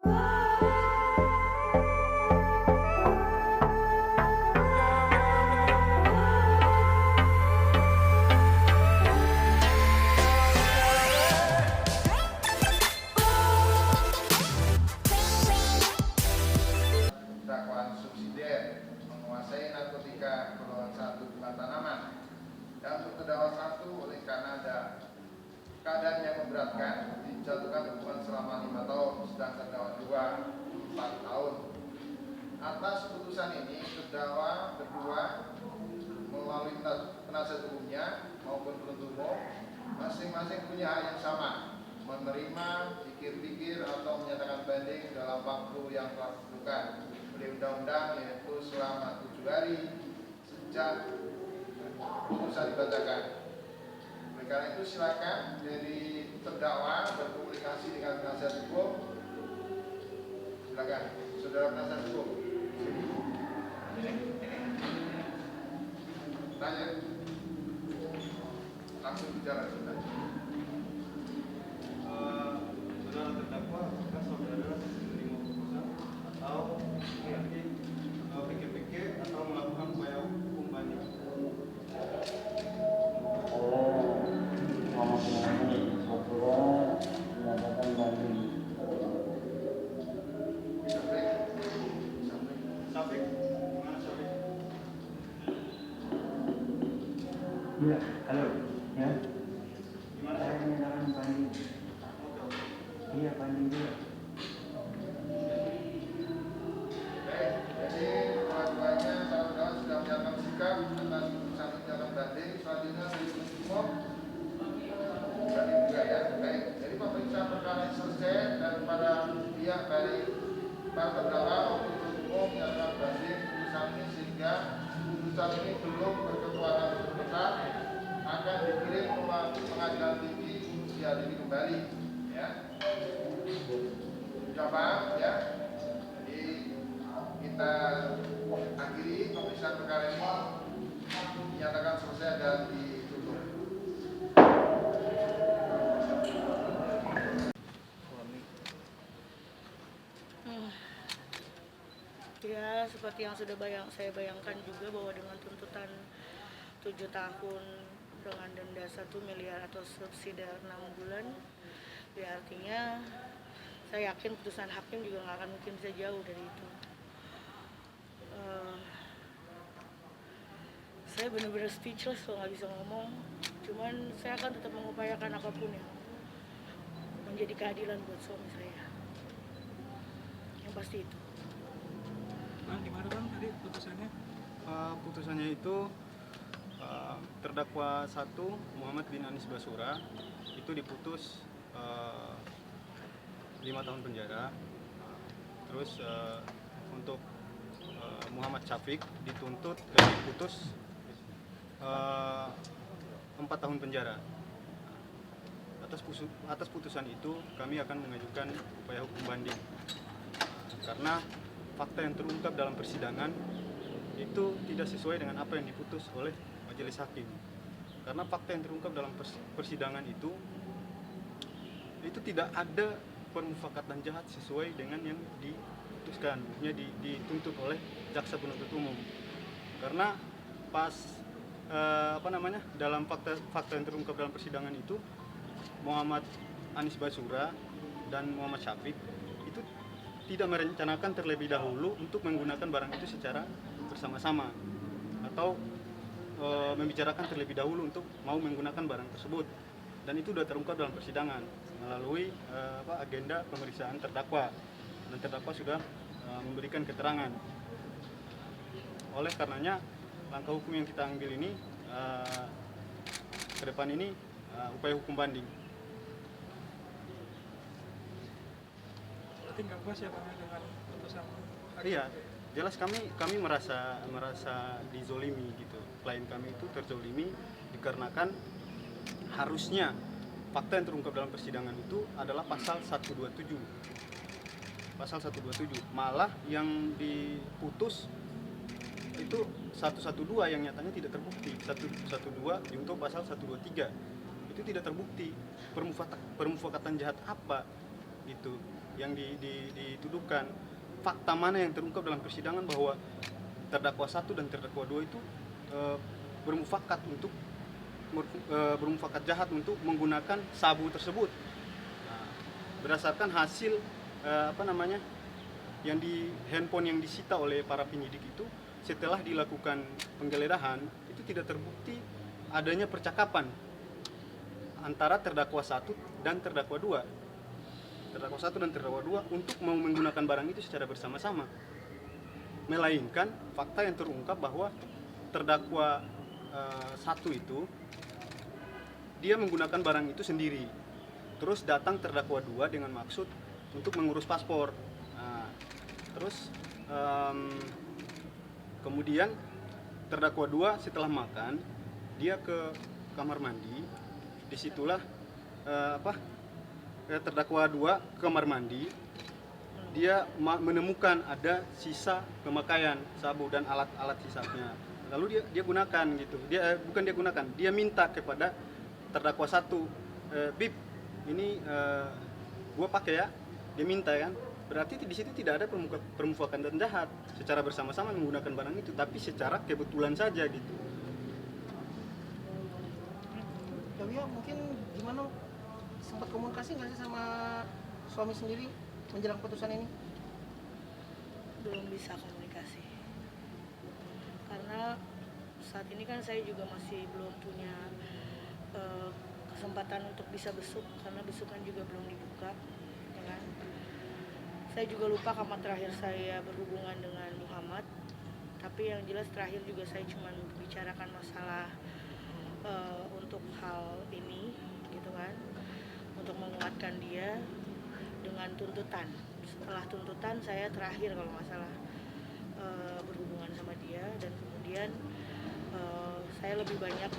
Dakwaan subsidiar menguasai narkotika golongan 1 bukan tanaman, dan untuk terdakwa 1 oleh karena ada keadaan yang memberatkan dijatuhkan hukuman selama 5 tahun, sedang terdakwa 2 4 tahun. Atas putusan ini terdakwa berdua melalui penasihat hukumnya maupun penuntut umum masing-masing punya hak yang sama, menerima, pikir-pikir atau menyatakan banding dalam waktu yang telah ditentukan oleh undang-undang, yaitu selama 7 hari sejak putusan dibacakan. Oleh karena itu silakan dari terdakwa berkomunikasi dengan penasihat hukum. Silakan, saudara penasihat hukum. Tanya, langsung bicara sebentar. Saudara terdakwa, apakah saudara menerima putusan atau mungkin pikir-pikir atau melakukan upaya hukum banding? Muhammad Saudara menyatakan banding. Safik, gimana Safik? Iya, halo, ya. Gimana Saya Safik? menyatakan banding. Oke. Iya, banding juga. Baik, jadi dua-duanya kawan-kawan sudah menyatakan sikap atas putusan menyatakan banding. Selanjutnya dari penuntut umum banding juga ya. Baik, jadi pemeriksaan perkara ini selesai dan pada pihak dari para terdakwa maupun penuntut umum menyatakan banding putusan ini, sehingga putusan ini belum berkekuatan hukum tetap, akan dikirim ke pengadilan tinggi untuk diadili kembali. Ya, sudah paham ya? Jadi kita akhiri pemeriksaan perkara ini, dinyatakan selesai dan ditutup. Ya, seperti yang sudah saya bayangkan juga bahwa dengan tuntutan 7 tahun dengan denda 1 miliar atau subsidi 6 bulan, ya artinya saya yakin putusan hakim juga nggak akan mungkin bisa jauh dari itu. Saya benar-benar speechless kalau nggak bisa ngomong. Cuman saya akan tetap mengupayakan apapun yang menjadi keadilan buat suami saya. Yang pasti itu. Bang, gimana bang tadi putusannya? Putusannya itu terdakwa 1 Muhammad bin Anis Basura itu diputus 5 tahun penjara. Terus untuk Muhammad Syafiq diputus 4 tahun penjara. Atas putusan itu kami akan mengajukan upaya hukum banding, karena fakta yang terungkap dalam persidangan itu tidak sesuai dengan apa yang diputus oleh majelis hakim. Karena fakta yang terungkap dalam persidangan itu tidak ada permufakatan jahat sesuai dengan yang diputuskan, dituntut oleh jaksa penuntut umum. Karena pas dalam fakta yang terungkap dalam persidangan itu, Muhammad Anis Basura dan Muhammad Syafiq itu tidak merencanakan terlebih dahulu untuk menggunakan barang itu secara bersama-sama atau membicarakan terlebih dahulu untuk mau menggunakan barang tersebut, dan itu sudah terungkap dalam persidangan melalui agenda pemeriksaan terdakwa, dan terdakwa sudah memberikan keterangan. Oleh karenanya langkah hukum yang kita ambil ini ke depan ini upaya hukum banding. Berarti nggak puas ya bang dengan putusan? Iya, jelas kami merasa dizolimi gitu. Klien kami itu terzolimi dikarenakan harusnya fakta yang terungkap dalam persidangan itu adalah pasal 127. Pasal 127. Malah yang diputus itu 112 yang nyatanya tidak terbukti. 112 diuntuk pasal 123. Itu tidak terbukti. Permufakatan jahat apa gitu yang dituduhkan. Fakta mana yang terungkap dalam persidangan bahwa terdakwa 1 dan terdakwa 2 itu bermufakat untuk bermufakat jahat untuk menggunakan sabu tersebut. Nah, berdasarkan hasil yang di handphone yang disita oleh para penyidik itu, setelah dilakukan penggeledahan itu tidak terbukti adanya percakapan antara terdakwa 1 dan terdakwa 2 untuk mau menggunakan barang itu secara bersama-sama, melainkan fakta yang terungkap bahwa terdakwa 1 itu dia menggunakan barang itu sendiri, terus datang terdakwa 2 dengan maksud untuk mengurus paspor. Nah, terus kemudian terdakwa 2 setelah makan dia ke kamar mandi, disitulah terdakwa 2 ke kamar mandi, dia menemukan ada sisa pemakaian sabu dan alat-alat sisanya, lalu dia gunakan gitu. Dia minta kepada terdakwa 1, Bib, ini gua pakai ya. Dia minta kan, berarti di situ tidak ada permufakan dan jahat secara bersama-sama menggunakan barang itu, tapi secara kebetulan saja gitu. Ya mungkin gimana, sempat komunikasi nggak sih sama suami sendiri menjelang putusan ini? Belum bisa komunikasi karena saat ini kan saya juga masih belum punya kesempatan untuk bisa besuk, karena besukan juga belum dibuka, ya kan? Saya juga lupa kapan terakhir saya berhubungan dengan Muhammad, tapi yang jelas terakhir juga saya cuma membicarakan masalah untuk hal ini gitu kan, untuk menguatkan dia dengan tuntutan. Setelah tuntutan saya terakhir kalau nggak salah berhubungan sama dia, dan kemudian saya lebih banyak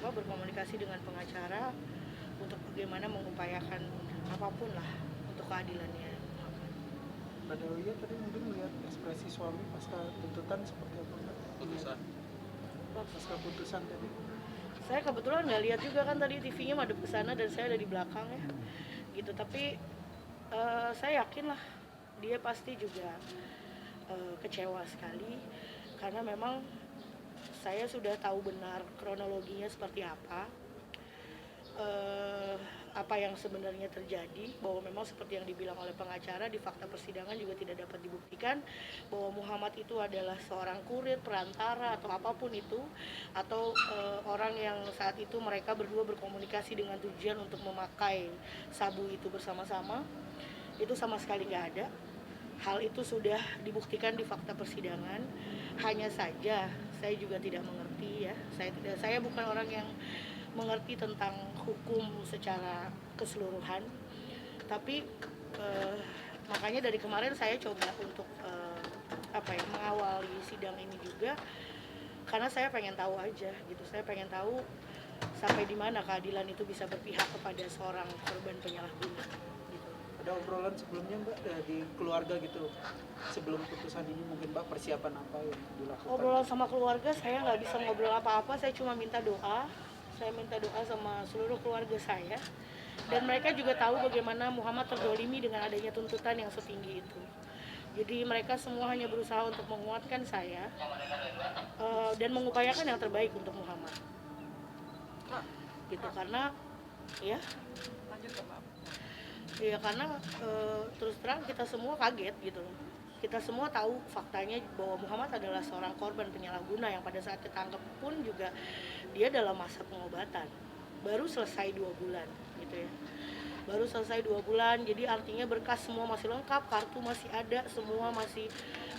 berkomunikasi dengan pengacara untuk bagaimana mengupayakan apapun lah untuk keadilannya. Mbak Dewi tadi mungkin melihat ekspresi suami pasca tuntutan seperti apa, Mbak? Pasca putusan tadi. Saya kebetulan nggak lihat juga kan, tadi TV-nya madep ke sana dan saya ada di belakang ya, gitu. Tapi saya yakin lah dia pasti juga kecewa sekali, karena memang saya sudah tahu benar kronologinya seperti apa yang sebenarnya terjadi, bahwa memang seperti yang dibilang oleh pengacara di fakta persidangan juga tidak dapat dibuktikan bahwa Muhammad itu adalah seorang kurir, perantara atau apapun itu, atau orang yang saat itu mereka berdua berkomunikasi dengan tujuan untuk memakai sabu itu bersama-sama. Itu sama sekali nggak ada. Hal itu sudah dibuktikan di fakta persidangan. Hanya saja saya juga tidak mengerti ya. Saya bukan orang yang mengerti tentang hukum secara keseluruhan. Tapi makanya dari kemarin saya coba untuk mengawali sidang ini juga, karena saya pengen tahu aja gitu. Saya pengen tahu sampai di mana keadilan itu bisa berpihak kepada seorang korban penyalahguna. Ada obrolan sebelumnya, Mbak, di keluarga gitu, sebelum putusan ini mungkin Mbak persiapan apa yang dilakukan? Obrolan sama keluarga saya nggak bisa ngobrol apa-apa, saya cuma minta doa. Saya minta doa sama seluruh keluarga saya, dan mereka juga tahu bagaimana Muhammad terdolimi dengan adanya tuntutan yang setinggi itu. Jadi mereka semua hanya berusaha untuk menguatkan saya dan mengupayakan yang terbaik untuk Muhammad. Gitu, karena ya karena terus terang kita semua kaget gitu loh. Kita semua tahu faktanya bahwa Muhammad adalah seorang korban penyalahguna yang pada saat ketangkep pun juga dia dalam masa pengobatan. Baru selesai 2 bulan gitu ya. Baru selesai 2 bulan, jadi artinya berkas semua masih lengkap, kartu masih ada, semua masih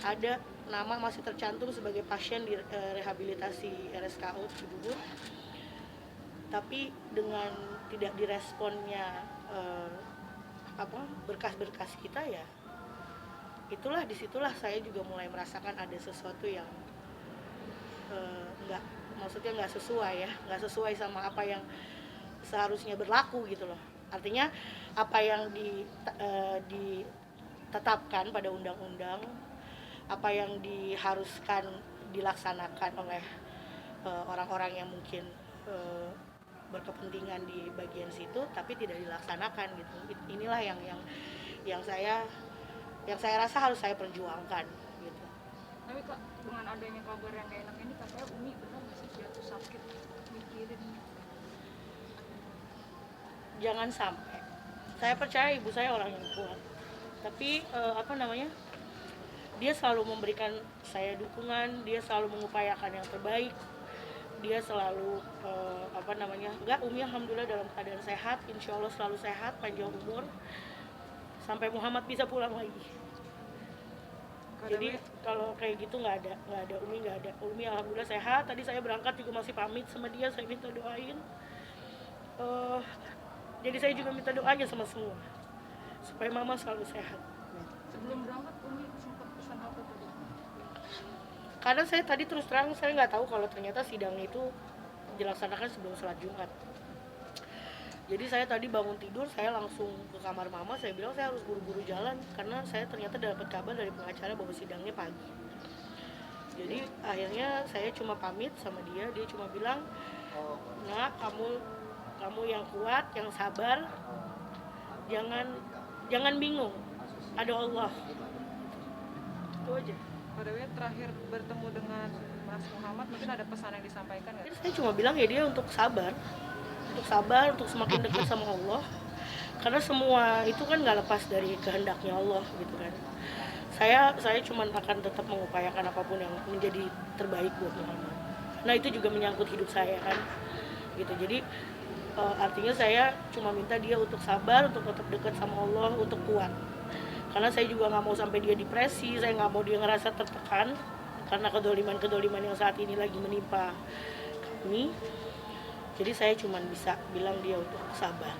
ada, nama masih tercantum sebagai pasien di rehabilitasi RSKO Cibubur. Tapi dengan tidak diresponnya berkas-berkas kita, ya disitulah saya juga mulai merasakan ada sesuatu yang nggak sesuai sama apa yang seharusnya berlaku gitu loh. Artinya apa yang ditetapkan pada undang-undang, apa yang diharuskan dilaksanakan oleh orang-orang yang mungkin berkepentingan di bagian situ tapi tidak dilaksanakan gitu. Inilah yang saya rasa harus saya perjuangkan gitu. Tapi Kak, dengan adanya kabar yang gak enak ini katanya Umi benar nggak sih jatuh sakit mikirin? Jangan sampai. Saya percaya ibu saya orang yang kuat. Tapi dia selalu memberikan saya dukungan, dia selalu mengupayakan yang terbaik. Dia selalu enggak, Umi alhamdulillah dalam keadaan sehat, insya Allah selalu sehat, panjang umur sampai Muhammad bisa pulang lagi. Jadi kalau kayak gitu nggak ada Umi alhamdulillah sehat. Tadi saya berangkat juga masih pamit sama dia, saya minta doain. Jadi saya juga minta doanya sama semua supaya mama selalu sehat. Sebelum berangkat Umi sempat pesan apa tadi? Karena saya tadi terus terang saya nggak tahu kalau ternyata sidang itu dilaksanakan sebelum sholat Jumat. Jadi saya tadi bangun tidur, saya langsung ke kamar mama, saya bilang saya harus buru-buru jalan karena saya ternyata dapat kabar dari pengacara bahwa sidangnya pagi. Jadi akhirnya saya cuma pamit sama dia cuma bilang, "Nak, kamu yang kuat, yang sabar, jangan bingung, ada Allah." Itu aja. Pada waktu terakhir bertemu dengan Mas Muhammad, mungkin ada pesan yang disampaikan nggak? Saya cuma bilang ya dia untuk sabar, untuk semakin dekat sama Allah. Karena semua itu kan nggak lepas dari kehendaknya Allah gitu kan. Saya cuma akan tetap mengupayakan apapun yang menjadi terbaik buat Muhammad. Nah itu juga menyangkut hidup saya kan, gitu. Jadi artinya saya cuma minta dia untuk sabar, untuk tetap dekat sama Allah, untuk kuat. Karena saya juga nggak mau sampai dia depresi, saya nggak mau dia ngerasa tertekan karena kedoliman yang saat ini lagi menimpa kami. Jadi saya cuma bisa bilang dia untuk sabar,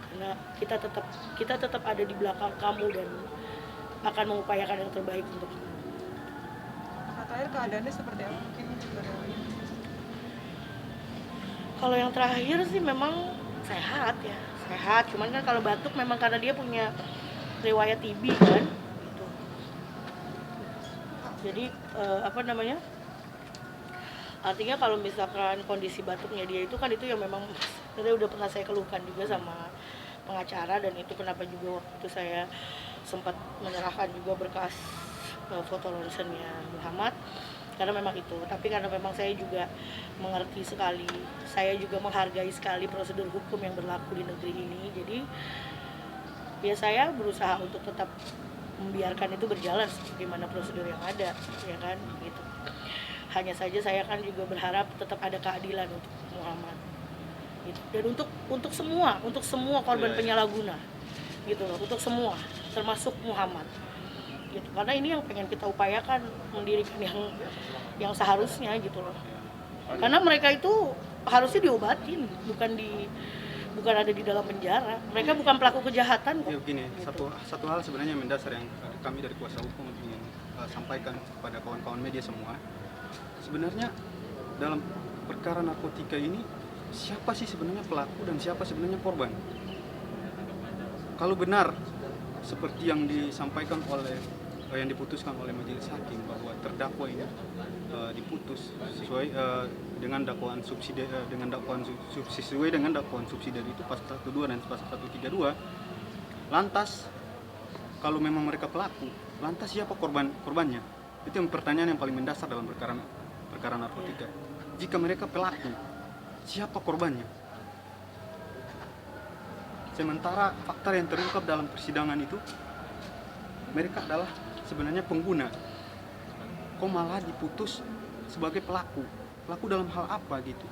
karena kita tetap ada di belakang kamu dan akan mengupayakan yang terbaik untuk kamu. Terakhir keadaannya seperti apa? Mungkin Kalau yang terakhir sih memang sehat. Cuman kan kalau batuk memang karena dia punya riwayat TB kan, gitu. Jadi artinya kalau misalkan kondisi batuknya dia itu kan itu yang memang udah pernah saya keluhkan juga sama pengacara, dan itu kenapa juga waktu itu saya sempat menyerahkan juga berkas foto ronsennya Muhammad, karena memang itu. Tapi karena memang saya juga mengerti sekali, saya juga menghargai sekali prosedur hukum yang berlaku di negeri ini, jadi ya saya berusaha untuk tetap membiarkan itu berjalan sebagaimana prosedur yang ada, ya kan, gitu. Hanya saja saya kan juga berharap tetap ada keadilan untuk Muhammad, gitu. Dan untuk semua korban penyalahguna, gitu loh, untuk semua, termasuk Muhammad, gitu. Karena ini yang pengen kita upayakan, mendirikan yang seharusnya, gitu loh. Karena mereka itu harusnya diobatin, bukan ada di dalam penjara. Mereka bukan pelaku kejahatan kok. Ya begini, gitu. satu hal sebenarnya mendasar yang kami dari kuasa hukum ingin sampaikan kepada kawan-kawan media semua. Sebenarnya dalam perkara narkotika ini siapa sih sebenarnya pelaku dan siapa sebenarnya korban? Kalau benar seperti yang disampaikan yang diputuskan oleh majelis hakim bahwa terdakwa ini diputus sesuai dengan dakwaan subsidi sesuai dengan dakwaan subsidiar itu pasal 112 dan pasal 132. Lantas kalau memang mereka pelaku, lantas siapa korbannya? Itu yang pertanyaan yang paling mendasar dalam perkara narkotika. Jika mereka pelaku, siapa korbannya? Sementara fakta yang terungkap dalam persidangan itu, mereka adalah sebenarnya pengguna. Kok malah diputus sebagai pelaku? Pelaku dalam hal apa gitu?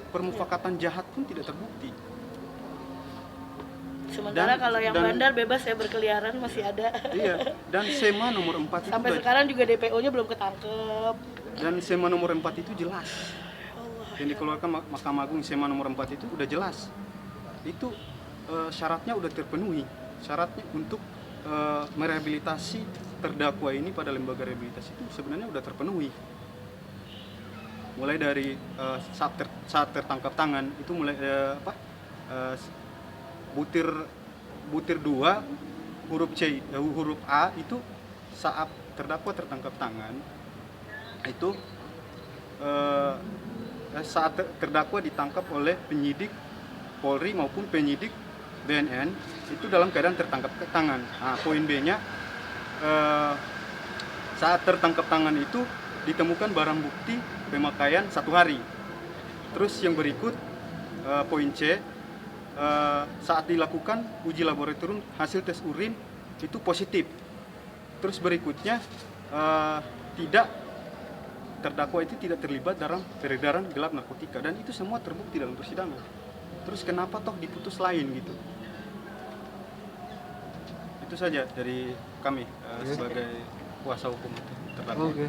Permufakatan jahat pun tidak terbukti. Sementara kalau yang bandar bebas ya berkeliaran masih ada. Iya, dan SEMA nomor 4 itu sampai sekarang juga DPO-nya belum ketangkep. Dan SEMA nomor 4 itu jelas. Yang dikeluarkan Mahkamah Agung, SEMA nomor 4 itu udah jelas. Itu syaratnya udah terpenuhi. Syaratnya untuk merehabilitasi terdakwa ini pada lembaga rehabilitasi itu sebenarnya udah terpenuhi. Mulai dari saat tertangkap tangan itu mulai butir 2 huruf A itu saat terdakwa tertangkap tangan itu saat terdakwa ditangkap oleh penyidik Polri maupun penyidik BNN itu dalam keadaan tertangkap tangan. Nah, poin B-nya saat tertangkap tangan itu ditemukan barang bukti pemakaian 1 hari. Terus yang berikut poin C, saat dilakukan uji laboratorium hasil tes urin itu positif. Terus berikutnya terdakwa itu tidak terlibat dalam peredaran gelap narkotika, dan itu semua terbukti dalam persidangan. Terus kenapa toh diputus lain gitu? Itu saja dari kami sebagai kuasa hukum terdakwa. Oke.